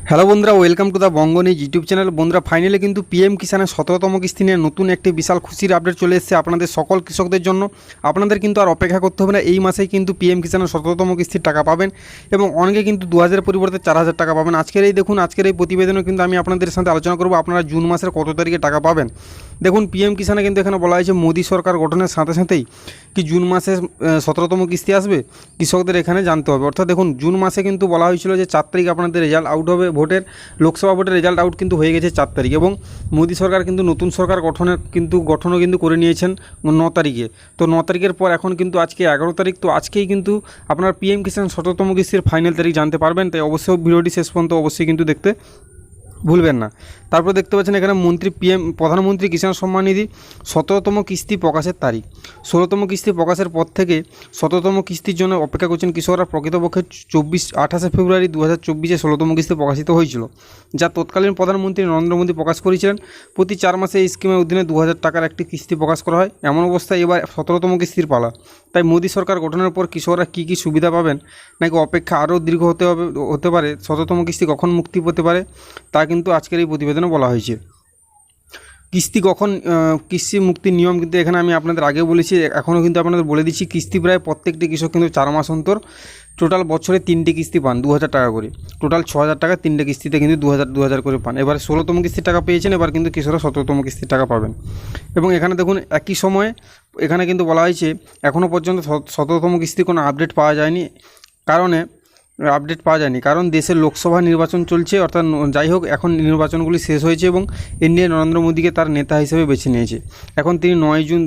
Hello বন্ধুরা, welcome to the Banga news YouTube channel. বন্ধুরা, finally কিন্তু পিএম কিষানের 17তম কিস্তি নিয়ে নতুন একটি বিশাল খুশির আপডেট চলে এসেছে আপনাদের সকল কৃষকদের জন্য। আপনাদের কিন্তু আর অপেক্ষা করতে হবে না, এই মাসেই কিন্তু পিএম কিষানের 17তম কিস্তির টাকা পাবেন এবং অনেকে কিন্তু 2000 পরিবর্তে 4000 টাকা পাবেন। আজকের এই প্রতিবেদনে কিন্তু আমি আপনাদের সাথে আলোচনা করব আপনারা জুন মাসের কত তারিখে টাকা পাবেন। দেখুন, পিএম কিষানে কিন্তু এখানে বলা হয়েছে মোদী সরকার গঠনের সাথে সাথেই কি জুন মাসে 17তম কিস্তি আসবে কৃষকদের এখানে জানতে হবে। অর্থাৎ দেখুন, জুন মাসে কিন্তু বলা হয়েছিল যে 4 তারিখ আপনাদের রেজাল্ট আউট হবে, লোকসভা ভোটের রেজাল্ট আউট কিন্তু হয়ে গেছে 4 তারিখ এবং মোদী সরকার কিন্তু নতুন সরকার গঠনও কিন্তু করে নিয়েছেন 9 তারিখে। তো 9 তারিখের পর এখন কিন্তু আজকে 11 তারিখ, তো আজকেই কিন্তু আপনার পিএম কিষাণ 17তম কিস্তির ফাইনাল তারিখ জানতে পারবেন। তাই অবশ্যই ভিডিওটি শেষ পর্যন্ত অবশ্যই কিন্তু দেখতে ভুলবেন না। তারপর দেখতে পাচ্ছেন এখানে প্রধানমন্ত্রী কিষাণ সম্মান নিধি 17তম কিস্তি প্রকাশের তারিখ। 16তম কিস্তি প্রকাশের পর থেকে 17তম কিস্তির জন্য অপেক্ষা করছেন কৃষকরা। প্রকৃতপক্ষে 28শে ফেব্রুয়ারি 2024 16তম কিস্তি প্রকাশিত হয়েছিল, যা তৎকালীন প্রধানমন্ত্রী নরেন্দ্র মোদী প্রকাশ করেছিলেন। প্রতি 4 মাসে এই স্কিমের অধীনে 2000 টাকার একটি কিস্তি প্রকাশ করা হয়। এমন অবস্থায় এবার 17তম কিস্তির পালা। তাই মোদী সরকার গঠনের পর কৃষকরা কী কী সুবিধা পাবেন, নাকি অপেক্ষা আরও দীর্ঘ হতে পারে, 17তম কিস্তি কখন মুক্তি পেতে পারে, তা কিন্তু আজকের এই প্রতিবেদনে বলা হয়েছে। কিস্তি মুক্তির নিয়ম কিন্তু এখানে আমি আপনাদের আগে বলেছি, এখনও কিন্তু আপনাদের বলে দিচ্ছি। কিস্তি প্রায় প্রত্যেকটি কৃষক কিন্তু 4 মাস অন্তর টোটাল বছরে 3টে কিস্তি পান 2000 টাকা করে। টোটাল 6000 টাকা 3টে কিস্তিতে কিন্তু 2000 করে পান। এবার 16তম কিস্তির টাকা পেয়েছেন, এবার কিন্তু কৃষকরা 17তম কিস্তির টাকা পাবেন। এবং এখানে দেখুন, একই সময়ে এখানে কিন্তু বলা হয়েছে এখনও পর্যন্ত 17তম কিস্তির কোনো আপডেট পাওয়া যায়নি, কারণ দেশের লোকসভা নির্বাচন চলছে। অর্থাৎ যাই হোক, এখন নির্বাচনগুলি শেষ হয়েছে এবং এনডিএ নরেন্দ্র মোদীকে তার নেতা হিসেবে বেছে নিয়েছে। এখন তিনি 9 জুন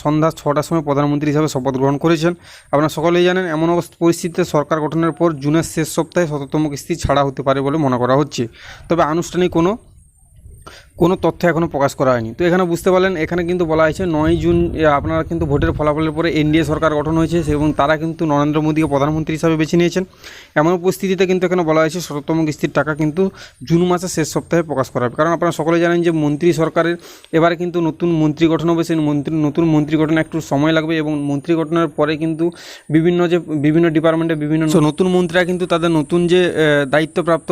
সন্ধ্যা 6টার সময় প্রধানমন্ত্রী হিসাবে শপথ গ্রহণ করেছেন। আপনারা সকলেই জানেন, এমন পরিস্থিতিতে সরকার গঠনের পর জুনের শেষ সপ্তাহে 17তম কিস্তি ছাড়া হতে পারে বলে মনে করা হচ্ছে। তবে আনুষ্ঠানিক কোনো তথ্য এখনও প্রকাশ করা হয়নি। তো এখানে বুঝতে পারলেন, এখানে কিন্তু বলা হয়েছে 9 জুন আপনারা কিন্তু ভোটের ফলাফলের পরে এনডিএ সরকার গঠন হয়েছে এবং তারা কিন্তু নরেন্দ্র মোদীকে প্রধানমন্ত্রী হিসাবে বেছে নিয়েছেন। এমন উপস্থিতিতে কিন্তু এখানে বলা হয়েছে 17তম কিস্তির টাকা কিন্তু জুন মাসের শেষ সপ্তাহে প্রকাশ করা হবে। কারণ আপনারা সকলে জানেন যে মন্ত্রী সরকারের এবারে কিন্তু নতুন মন্ত্রী গঠন হবে। সেই নতুন মন্ত্রী গঠনে একটু সময় লাগবে এবং মন্ত্রী গঠনের পরে কিন্তু বিভিন্ন ডিপার্টমেন্টে নতুন মন্ত্রীরা কিন্তু তাদের নতুন যে দায়িত্বপ্রাপ্ত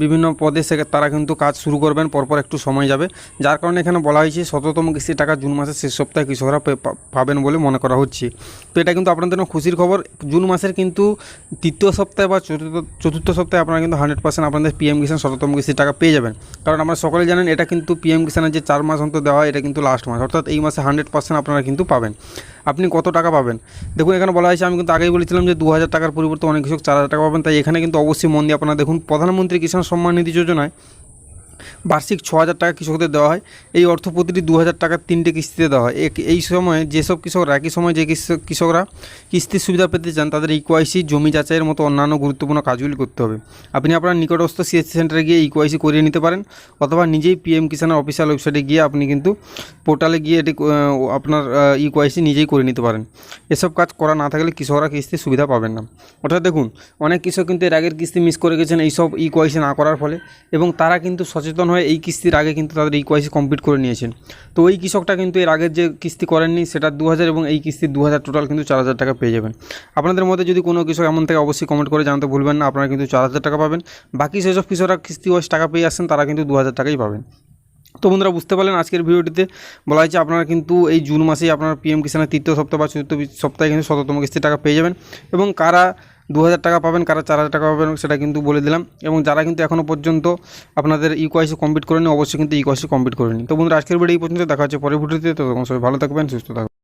বিভিন্ন পদে তারা কিন্তু কাজ শুরু করবেন, পরপর একটু সময় যাবে। যার কারণে এখানে বলা হয়েছে 17তম কিস্তির টাকা জুন মাসের শেষ সপ্তাহে কৃষকরা পাবেন বলে মনে করা হচ্ছে। তো এটা কিন্তু আপনাদের জন্য খুশির খবর। জুন মাসের কিন্তু তৃতীয় সপ্তাহে বা চতুর্থ সপ্তাহে আপনারা কিন্তু 100% আপনাদের পিএম কিষাণ 17তম কিস্তির টাকা পেয়ে যাবেন। কারণ আমরা সকলে জানেন, এটা কিন্তু পিএম কিষাণের যে 4 মাস অন্তর দেওয়া হয়, এটা কিন্তু লাস্ট মাস। অর্থাৎ এই মাসে 100% আপনারা কিন্তু পাবেন। আপনি কত টাকা পাবেন দেখুন, এখানে বলা হয়েছে, আমি কিন্তু আগেই বলেছিলাম যে 2000 টাকার পরিবর্তে অনেক কৃষক 4000 টাকা পাবেন। তাই এখানে কিন্তু অবশ্যই মন দিয়ে আপনারা দেখুন, প্রধানমন্ত্রী কিষাণ সম্মান নিধি যোজনায় বার্ষিক 6000 টাকা কৃষকদের দেওয়া হয়। এই অর্থ প্রতিটি 2000 টাকার 3টে কিস্তিতে দেওয়া হয়। এই সময়ে যেসব কৃষকরা একই সময়ে যে কৃষকরা কিস্তির সুবিধা পেতে চান, তাদের ইকোআইসি, জমি যাচাইয়ের মতো অন্যান্য গুরুত্বপূর্ণ কাজগুলি করতে হবে। আপনি আপনার নিকটস্থ সিএসসি সেন্টারে গিয়ে ইকোআইসি করিয়ে নিতে পারেন, অথবা নিজেই পিএম কিষাণের অফিসিয়াল ওয়েবসাইটে গিয়ে আপনি কিন্তু পোর্টালে গিয়ে এটি আপনার ইকোআইসি নিজেই করে নিতে পারেন। এসব কাজ করা না থাকলে কৃষকরা কিস্তির সুবিধা পাবেন না। অর্থাৎ দেখুন, অনেক কৃষক কিন্তু এর আগের কিস্তি মিস করে গেছেন এইসব ইকোআইসি না করার ফলে, এবং তারা কিন্তু সচেতন হয়ে এই কিস্তির আগে কিন্তু তাদের ইকোআইসি কমপ্লিট করে নিয়েছেন। তো ওই কৃষকটা কিন্তু এর আগের যে কিস্তি করেননি সেটা 2000 এবং এই কিস্তি 2000, টোটাল কিন্তু 4000 টাকা পেয়ে যাবেন। আপনাদের মধ্যে যদি কোনো কৃষক এমন থেকে অবশ্যই কমেন্ট করে জানাতে ভুলবেন না, আপনারা কিন্তু 4000 টাকা পাবেন। বাকি সেসব কৃষকরা কিস্তি ওয়াইজ টাকা পেয়ে আসছেন, তারা কিন্তু 2000 টাকাই পাবেন। তো বন্ধুরা, বুঝতে পারলেন, আজকের ভিডিওটিতে বলা হয়েছে আপনারা কিন্তু এই জুন মাসেই আপনারা পিএম কিষাণের তৃতীয় সপ্তাহ বা চতুর্থ সপ্তাহে কিন্তু 17তম কিস্তির টাকা পেয়ে যাবেন। এবং কারা 2000 টাকা পাবেন, কারা 4000 টাকা পাবেন, সেটা কিন্তু বলে দিলাম। এবং যারা কিন্তু এখনও পর্যন্ত আপনাদের ইকোআইসি কমপ্লিট করেনি, অবশ্যই কিন্তু ইকোআইসি কমপ্লিট করে নিন। তো বন্ধুরা, আজকের ভিডিও এই পর্যন্ত, দেখা হচ্ছে পরের ভিডিওতে। তো তখন সবাই ভালো থাকবেন, সুস্থ থাকবেন।